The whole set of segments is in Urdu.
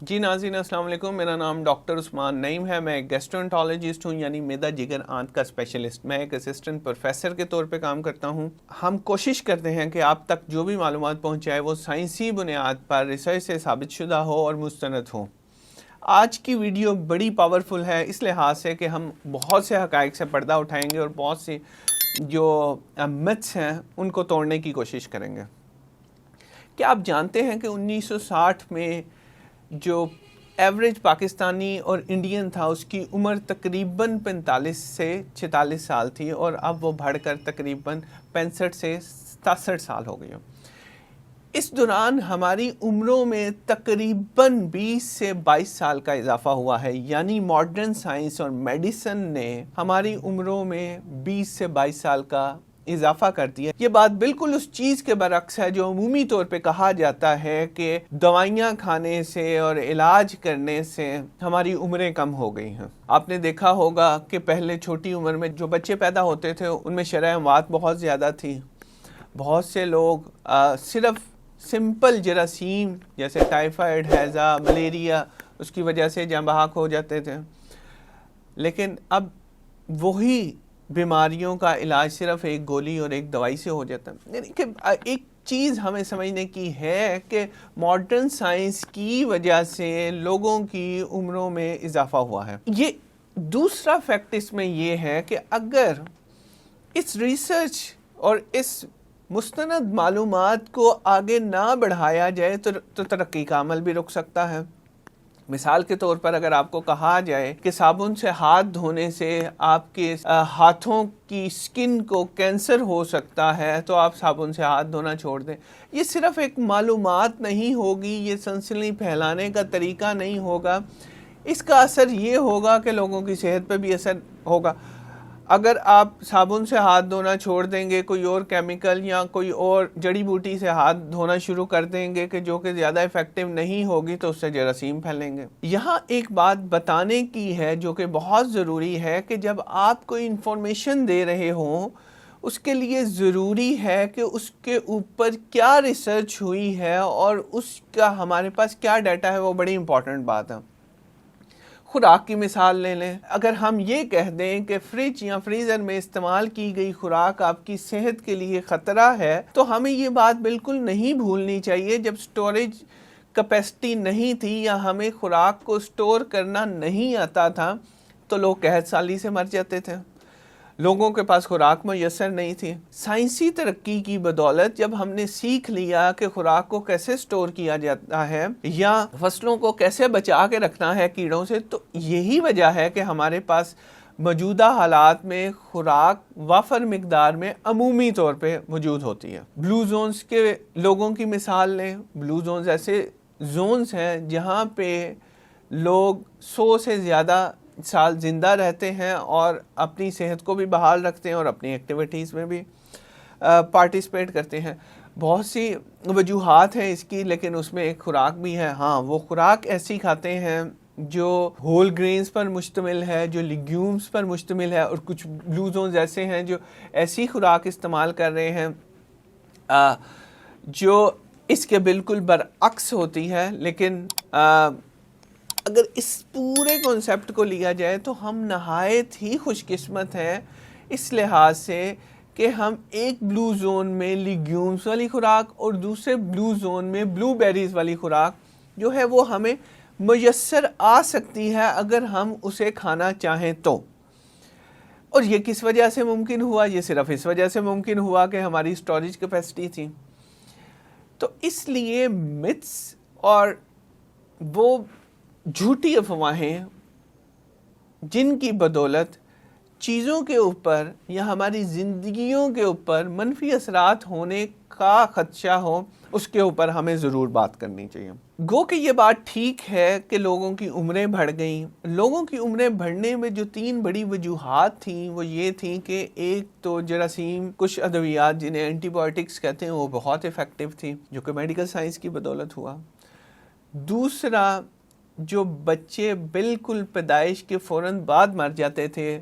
جی ناظرین السلام علیکم، میرا نام ڈاکٹر عثمان نعیم ہے۔ میں ایک گیسٹرونٹالوجسٹ ہوں، یعنی معدہ جگر آنت کا اسپیشلسٹ۔ میں ایک اسسٹنٹ پروفیسر کے طور پہ کام کرتا ہوں۔ ہم کوشش کرتے ہیں کہ آپ تک جو بھی معلومات پہنچائے وہ سائنسی بنیاد پر ریسرچ سے ثابت شدہ ہو اور مستند ہو۔ آج کی ویڈیو بڑی پاورفل ہے اس لحاظ سے کہ ہم بہت سے حقائق سے پردہ اٹھائیں گے اور بہت سی جو متس ہیں ان کو توڑنے کی کوشش کریں گے۔ کیا آپ جانتے ہیں کہ 1960 میں جو ایوریج پاکستانی اور انڈین تھا اس کی عمر تقریباً 45 سے 46 سال تھی، اور اب وہ بڑھ کر تقریباً 65 سے 67 سال ہو گئی ہے۔ اس دوران ہماری عمروں میں تقریباً 20 سے 22 سال کا اضافہ ہوا ہے، یعنی ماڈرن سائنس اور میڈیسن نے ہماری عمروں میں 20 سے 22 سال کا اضافہ کر دیا۔ یہ بات بالکل اس چیز کے برعکس ہے جو عمومی طور پہ کہا جاتا ہے کہ دوائیاں کھانے سے اور علاج کرنے سے ہماری عمریں کم ہو گئی ہیں۔ آپ نے دیکھا ہوگا کہ پہلے چھوٹی عمر میں جو بچے پیدا ہوتے تھے ان میں شرح اموات بہت زیادہ تھی۔ بہت سے لوگ صرف سمپل جراثیم جیسے ٹائیفائڈ، ہیضہ، ملیریا اس کی وجہ سے جاں بحق ہو جاتے تھے، لیکن اب وہی بیماریوں کا علاج صرف ایک گولی اور ایک دوائی سے ہو جاتا ہے۔ یعنی کہ ایک چیز ہمیں سمجھنے کی ہے کہ ماڈرن سائنس کی وجہ سے لوگوں کی عمروں میں اضافہ ہوا ہے۔ یہ دوسرا فیکٹ اس میں یہ ہے کہ اگر اس ریسرچ اور اس مستند معلومات کو آگے نہ بڑھایا جائے تو ترقی کا عمل بھی رک سکتا ہے۔ مثال کے طور پر اگر آپ کو کہا جائے کہ صابن سے ہاتھ دھونے سے آپ کے ہاتھوں کی سکن کو کینسر ہو سکتا ہے تو آپ صابن سے ہاتھ دھونا چھوڑ دیں، یہ صرف ایک معلومات نہیں ہوگی، یہ سنسنی پھیلانے کا طریقہ نہیں ہوگا۔ اس کا اثر یہ ہوگا کہ لوگوں کی صحت پہ بھی اثر ہوگا۔ اگر آپ صابن سے ہاتھ دھونا چھوڑ دیں گے، کوئی اور کیمیکل یا کوئی اور جڑی بوٹی سے ہاتھ دھونا شروع کر دیں گے کہ جو کہ زیادہ ایفیکٹو نہیں ہوگی تو اس سے جراثیم پھیلیں گے۔ یہاں ایک بات بتانے کی ہے جو کہ بہت ضروری ہے کہ جب آپ کوئی انفارمیشن دے رہے ہوں اس کے لیے ضروری ہے کہ اس کے اوپر کیا ریسرچ ہوئی ہے اور اس کا ہمارے پاس کیا ڈیٹا ہے، وہ بڑی امپورٹنٹ بات ہے۔ خوراک کی مثال لے لیں، اگر ہم یہ کہہ دیں کہ فریج یا فریزر میں استعمال کی گئی خوراک آپ کی صحت کے لیے خطرہ ہے تو ہمیں یہ بات بالکل نہیں بھولنی چاہیے۔ جب سٹوریج کیپیسٹی نہیں تھی یا ہمیں خوراک کو سٹور کرنا نہیں آتا تھا تو لوگ قحط سالی سے مر جاتے تھے، لوگوں کے پاس خوراک میسر نہیں تھی۔ سائنسی ترقی کی بدولت جب ہم نے سیکھ لیا کہ خوراک کو کیسے سٹور کیا جاتا ہے یا فصلوں کو کیسے بچا کے رکھنا ہے کیڑوں سے، تو یہی وجہ ہے کہ ہمارے پاس موجودہ حالات میں خوراک وافر مقدار میں عمومی طور پہ موجود ہوتی ہے۔ بلو زونز کے لوگوں کی مثال لیں۔ بلو زونز ایسے زونز ہیں جہاں پہ لوگ 100 سے زیادہ سال زندہ رہتے ہیں اور اپنی صحت کو بھی بحال رکھتے ہیں اور اپنی ایکٹیویٹیز میں بھی پارٹیسپیٹ کرتے ہیں۔ بہت سی وجوہات ہیں اس کی، لیکن اس میں ایک خوراک بھی ہے۔ ہاں، وہ خوراک ایسی کھاتے ہیں جو ہول گرینز پر مشتمل ہے، جو لیگیومز پر مشتمل ہے، اور کچھ بلو زونز ایسے ہیں جو ایسی خوراک استعمال کر رہے ہیں جو اس کے بالکل برعکس ہوتی ہے۔ لیکن اگر اس پورے کنسیپٹ کو لیا جائے تو ہم نہایت ہی خوش قسمت ہیں اس لحاظ سے کہ ہم ایک بلو زون میں لیگیومز والی خوراک اور دوسرے بلو زون میں بلو بیریز والی خوراک جو ہے وہ ہمیں میسر آ سکتی ہے اگر ہم اسے کھانا چاہیں تو۔ اور یہ کس وجہ سے ممکن ہوا؟ یہ صرف اس وجہ سے ممکن ہوا کہ ہماری سٹوریج کیپیسٹی تھی۔ تو اس لیے متس اور وہ جھوٹی افواہیں جن کی بدولت چیزوں کے اوپر یا ہماری زندگیوں کے اوپر منفی اثرات ہونے کا خدشہ ہو، اس کے اوپر ہمیں ضرور بات کرنی چاہیے۔ گو کہ یہ بات ٹھیک ہے کہ لوگوں کی عمریں بڑھ گئیں۔ لوگوں کی عمریں بڑھنے میں جو 3 بڑی وجوہات تھیں وہ یہ تھیں کہ ایک تو جراثیم کش ادویات جنہیں اینٹی بایوٹکس کہتے ہیں وہ بہت افیکٹو تھی، جو کہ میڈیکل سائنس کی بدولت ہوا۔ دوسرا، جو بچے بالکل پیدائش کے فوراً بعد مر جاتے تھے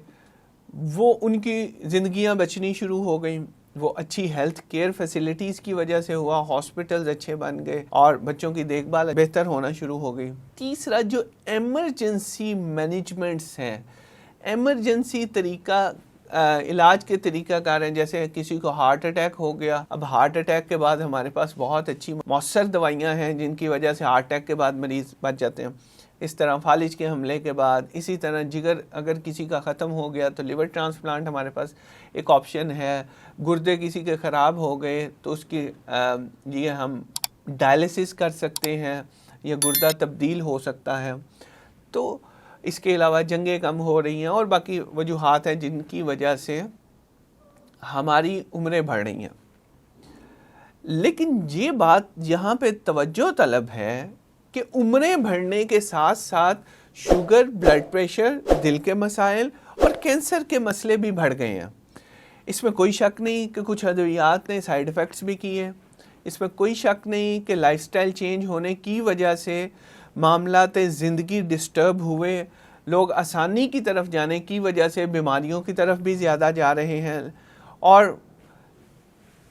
وہ ان کی زندگیاں بچنی شروع ہو گئیں۔ وہ اچھی ہیلتھ کیئر فیسلٹیز کی وجہ سے ہوا، ہاسپٹلز اچھے بن گئے اور بچوں کی دیکھ بھال بہتر ہونا شروع ہو گئی۔ تیسرا جو ایمرجنسی مینجمنٹس ہیں، ایمرجنسی طریقہ علاج کے طریقہ کار ہیں، جیسے کسی کو ہارٹ اٹیک ہو گیا، اب ہارٹ اٹیک کے بعد ہمارے پاس بہت اچھی مؤثر دوائیاں ہیں جن کی وجہ سے ہارٹ اٹیک کے بعد مریض بچ جاتے ہیں۔ اس طرح فالج کے حملے کے بعد، اسی طرح جگر اگر کسی کا ختم ہو گیا تو لیور ٹرانسپلانٹ ہمارے پاس ایک آپشن ہے، گردے کسی کے خراب ہو گئے تو اس کی یہ ہم ڈائلسس کر سکتے ہیں یا گردہ تبدیل ہو سکتا ہے۔ تو اس کے علاوہ جنگیں کم ہو رہی ہیں اور باقی وجوہات ہیں جن کی وجہ سے ہماری عمریں بڑھ رہی ہیں۔ لیکن یہ بات یہاں پہ توجہ طلب ہے کہ عمریں بڑھنے کے ساتھ ساتھ شوگر، بلڈ پریشر، دل کے مسائل اور کینسر کے مسئلے بھی بڑھ گئے ہیں۔ اس میں کوئی شک نہیں کہ کچھ ادویات نے سائیڈ ایفیکٹس بھی کیے، اس میں کوئی شک نہیں کہ لائف سٹائل چینج ہونے کی وجہ سے معاملات زندگی ڈسٹرب ہوئے، لوگ آسانی کی طرف جانے کی وجہ سے بیماریوں کی طرف بھی زیادہ جا رہے ہیں۔ اور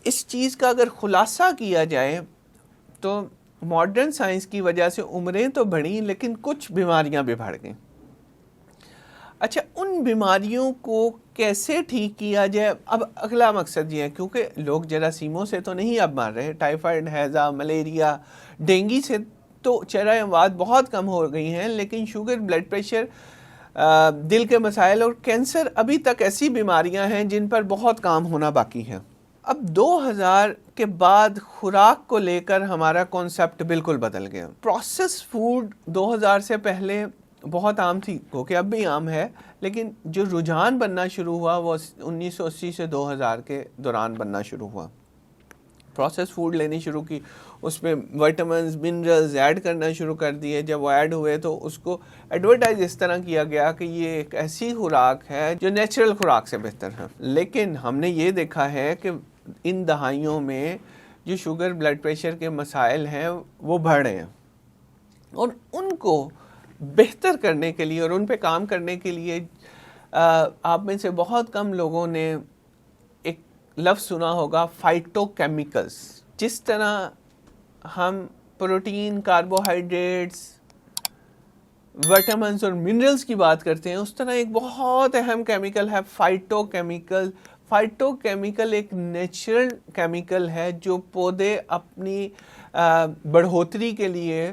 اس چیز کا اگر خلاصہ کیا جائے تو ماڈرن سائنس کی وجہ سے عمریں تو بڑھیں لیکن کچھ بیماریاں بھی بڑھ گئیں۔ اچھا، ان بیماریوں کو کیسے ٹھیک کیا جائے؟ اب اگلا مقصد یہ ہے، کیونکہ لوگ جراثیموں سے تو نہیں اب مر رہے، ٹائیفائڈ، ہیضہ، ملیریا، ڈینگی سے تو چرہ اموات بہت کم ہو گئی ہیں، لیکن شوگر، بلڈ پریشر، دل کے مسائل اور کینسر ابھی تک ایسی بیماریاں ہیں جن پر بہت کام ہونا باقی ہے۔ اب 2000 کے بعد خوراک کو لے کر ہمارا کانسیپٹ بالکل بدل گیا۔ پروسیس فوڈ 2000 سے پہلے بہت عام تھی، کیونکہ اب بھی عام ہے، لیکن جو رجحان بننا شروع ہوا وہ 1980 سے 2000 کے دوران بننا شروع ہوا۔ پروسیس فوڈ لینی شروع کی، اس میں وائٹامنز، منرلز ایڈ کرنا شروع کر دیے۔ جب وہ ایڈ ہوئے تو اس کو ایڈورٹائز اس طرح کیا گیا کہ یہ ایک ایسی خوراک ہے جو نیچرل خوراک سے بہتر ہے۔ لیکن ہم نے یہ دیکھا ہے کہ ان دہائیوں میں جو شوگر، بلڈ پریشر کے مسائل ہیں وہ بڑھ رہے ہیں، اور ان کو بہتر کرنے کے لیے اور ان پہ کام کرنے کے لیے آپ میں سے بہت کم لوگوں نے ایک لفظ سنا ہوگا، فائٹو کیمیکلز۔ جس طرح ہم پروٹین، کاربوہائیڈریٹس، وٹامنز اور منرلز کی بات کرتے ہیں، اس طرح ایک بہت اہم کیمیکل ہے فائٹو کیمیکل۔ فائٹو کیمیکل ایک نیچرل کیمیکل ہے جو پودے اپنی بڑھوتری کے لیے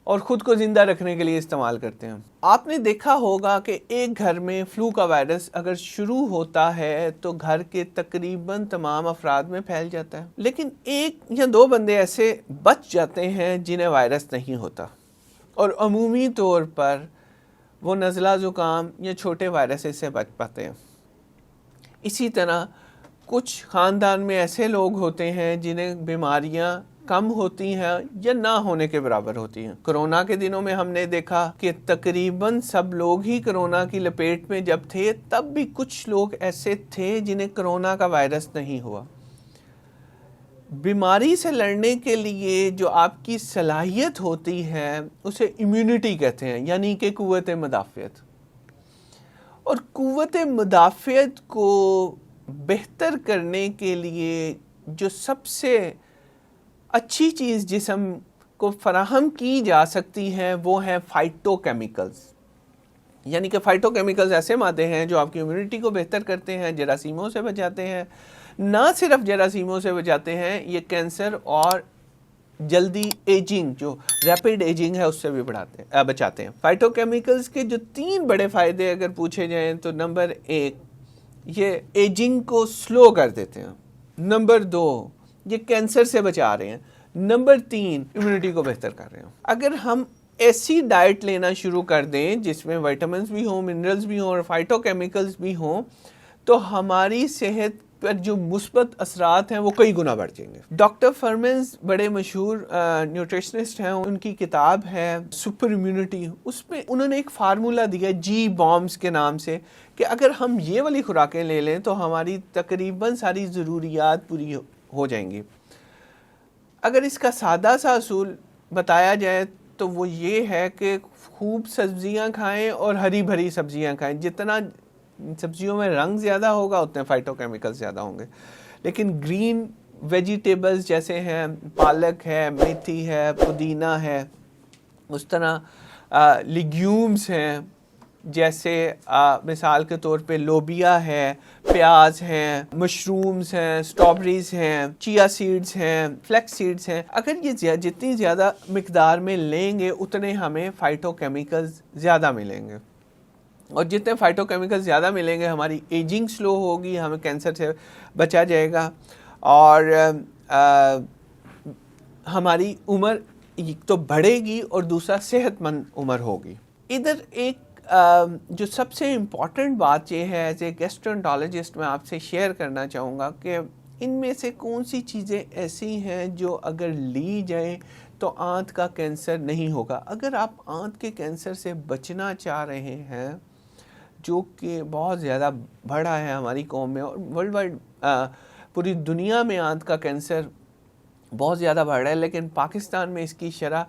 اور خود کو زندہ رکھنے کے لیے استعمال کرتے ہیں۔ آپ نے دیکھا ہوگا کہ ایک گھر میں فلو کا وائرس اگر شروع ہوتا ہے تو گھر کے تقریباً تمام افراد میں پھیل جاتا ہے، لیکن 1 یا 2 بندے ایسے بچ جاتے ہیں جنہیں وائرس نہیں ہوتا، اور عمومی طور پر وہ نزلہ زکام یا چھوٹے وائرس سے بچ پاتے ہیں۔ اسی طرح کچھ خاندان میں ایسے لوگ ہوتے ہیں جنہیں بیماریاں کم ہوتی ہیں یا نہ ہونے کے برابر ہوتی ہیں۔ کرونا کے دنوں میں ہم نے دیکھا کہ تقریباً سب لوگ ہی کرونا کی لپیٹ میں جب تھے، تب بھی کچھ لوگ ایسے تھے جنہیں کرونا کا وائرس نہیں ہوا۔ بیماری سے لڑنے کے لیے جو آپ کی صلاحیت ہوتی ہے اسے امیونٹی کہتے ہیں، یعنی کہ قوت مدافعت۔ اور قوت مدافعت کو بہتر کرنے کے لیے جو سب سے اچھی چیز جسم کو فراہم کی جا سکتی ہے وہ ہے فائٹو کیمیکلز، یعنی کہ فائٹو کیمیکلز ایسے مادے ہیں جو آپ کی امیونٹی کو بہتر کرتے ہیں، جراثیموں سے بچاتے ہیں، نہ صرف جراثیموں سے بچاتے ہیں، یہ کینسر اور جلدی ایجنگ، جو ریپڈ ایجنگ ہے اس سے بھی بچاتے ہیں۔ فائٹو کیمیکلز کے جو 3 بڑے فائدے اگر پوچھے جائیں تو نمبر 1، یہ ایجنگ کو سلو کر دیتے ہیں، نمبر 2، یہ کینسر سے بچا رہے ہیں، نمبر 3، امیونٹی کو بہتر کر رہے ہیں۔ اگر ہم ایسی ڈائٹ لینا شروع کر دیں جس میں وائٹامنز بھی ہوں، منرلز بھی ہوں اور فائٹو کیمیکلز بھی ہوں، تو ہماری صحت پر جو مثبت اثرات ہیں وہ کئی گنا بڑھ جائیں گے۔ ڈاکٹر فرمنز بڑے مشہور نیوٹریشنسٹ ہیں، ان کی کتاب ہے سپر امیونٹی، اس میں انہوں نے ایک فارمولا دیا جی بامز کے نام سے کہ اگر ہم یہ والی خوراکیں لے لیں تو ہماری تقریباً ساری ضروریات پوری ہو جائیں گی۔ اگر اس کا سادہ سا اصول بتایا جائے تو وہ یہ ہے کہ خوب سبزیاں کھائیں اور ہری بھری سبزیاں کھائیں، جتنا سبزیوں میں رنگ زیادہ ہوگا اتنے فائٹو کیمیکل زیادہ ہوں گے۔ لیکن گرین ویجیٹیبلز جیسے ہیں پالک ہے، میتھی ہے، پودینہ ہے، اس طرح لیگیومز ہیں جیسے مثال کے طور پہ لوبیا ہے، پیاز ہیں، مشرومز ہیں، سٹرابریز ہیں، چیا سیڈز ہیں، فلیکس سیڈز ہیں. اگر یہ جتنی زیادہ مقدار میں لیں گے اتنے ہمیں فائٹو کیمیکلز زیادہ ملیں گے، اور جتنے فائٹو کیمیکل زیادہ ملیں گے ہماری ایجنگ سلو ہوگی، ہمیں کینسر سے بچا جائے گا، اور ہماری عمر ایک تو بڑھے گی اور دوسرا صحت مند عمر ہوگی. ادھر ایک جو سب سے امپورٹنٹ بات یہ ہے ایز اے گیسٹرونٹالوجسٹ میں آپ سے شیئر کرنا چاہوں گا کہ ان میں سے کون سی چیزیں ایسی ہیں جو اگر لی جائیں تو آنت کا کینسر نہیں ہوگا. اگر آپ آنت کے کینسر سے بچنا چاہ رہے ہیں جو کہ بہت زیادہ بڑا ہے ہماری قوم میں اور ورلڈ وائڈ پوری دنیا میں آنت کا کینسر بہت زیادہ بڑھ رہا ہے، لیکن پاکستان میں اس کی شرح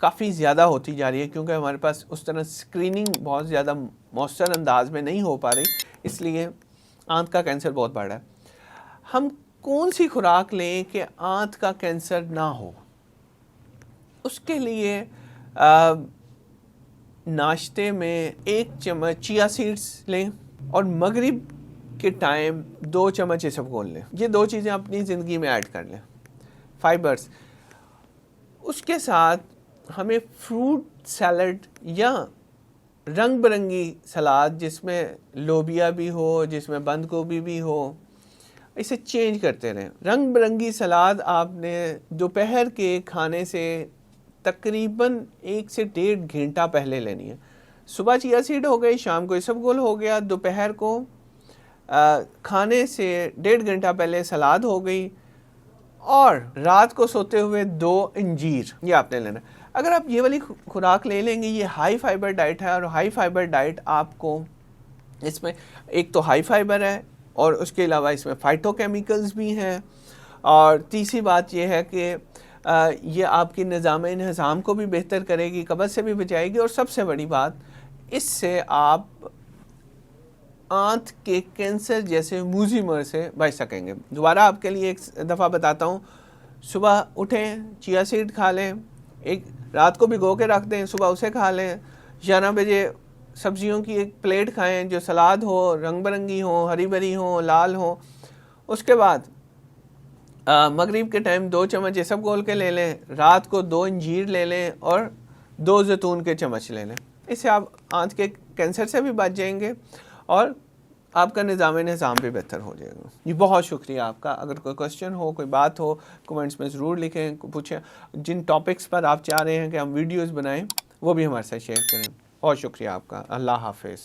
کافی زیادہ ہوتی جا رہی ہے کیونکہ ہمارے پاس اس طرح اسکریننگ بہت زیادہ مؤثر انداز میں نہیں ہو پا رہی، اس لیے آنت کا کینسر بہت بڑھ رہا ہے. ہم کون سی خوراک لیں کہ آنت کا کینسر نہ ہو؟ اس کے لیے ناشتے میں 1 چمچ چیا سیڈز لیں اور مغرب کے ٹائم 2 چمچ اسبگول لیں. یہ 2 چیزیں اپنی زندگی میں ایڈ کر لیں، فائبرز. اس کے ساتھ ہمیں فروٹ سیلڈ یا رنگ برنگی سلاد جس میں لوبیا بھی ہو، جس میں بند گوبھی بھی ہو، اسے چینج کرتے رہیں. رنگ برنگی سلاد آپ نے دوپہر کے کھانے سے تقریباً 1 سے 1.5 گھنٹہ پہلے لینی ہے. صبح چیا سیڈ ہو گئی، شام کو اسبگول ہو گیا، دوپہر کو کھانے سے 1.5 گھنٹہ پہلے سلاد ہو گئی، اور رات کو سوتے ہوئے 2 انجیر یہ آپ نے لینا. اگر آپ یہ والی خوراک لے لیں گے، یہ ہائی فائبر ڈائٹ ہے، اور ہائی فائبر ڈائٹ آپ کو اس میں ایک تو ہائی فائبر ہے اور اس کے علاوہ اس میں فائٹو کیمیکلز بھی ہیں، اور تیسری بات یہ ہے کہ یہ آپ کی نظام انہضام کو بھی بہتر کرے گی، قبض سے بھی بچائے گی، اور سب سے بڑی بات اس سے آپ آنت کے کینسر جیسے موذی مرض سے بچ سکیں گے. دوبارہ آپ کے لیے ایک دفعہ بتاتا ہوں. صبح اٹھیں، چیا سیڈ کھا لیں، ایک رات کو بھگو کے رکھ دیں، صبح اسے کھا لیں. 11 بجے سبزیوں کی ایک پلیٹ کھائیں جو سلاد ہو، رنگ برنگی ہو، ہری بھری ہو، لال ہو. اس کے بعد مغرب کے ٹائم 2 چمچ اسبگول کے لے لیں، رات کو 2 انجیر لے لیں اور 2 زیتون کے چمچ لے لیں. اس سے آپ آنت کے کینسر سے بھی بچ جائیں گے اور آپ کا نظام انہضام بھی بہتر ہو جائے گا. جی بہت شکریہ آپ کا. اگر کوئی کوشچن ہو، کوئی بات ہو، کومنٹس میں ضرور لکھیں، پوچھیں. جن ٹاپکس پر آپ چاہ رہے ہیں کہ ہم ویڈیوز بنائیں وہ بھی ہمارے ساتھ شیئر کریں. بہت شکریہ آپ کا. اللہ حافظ.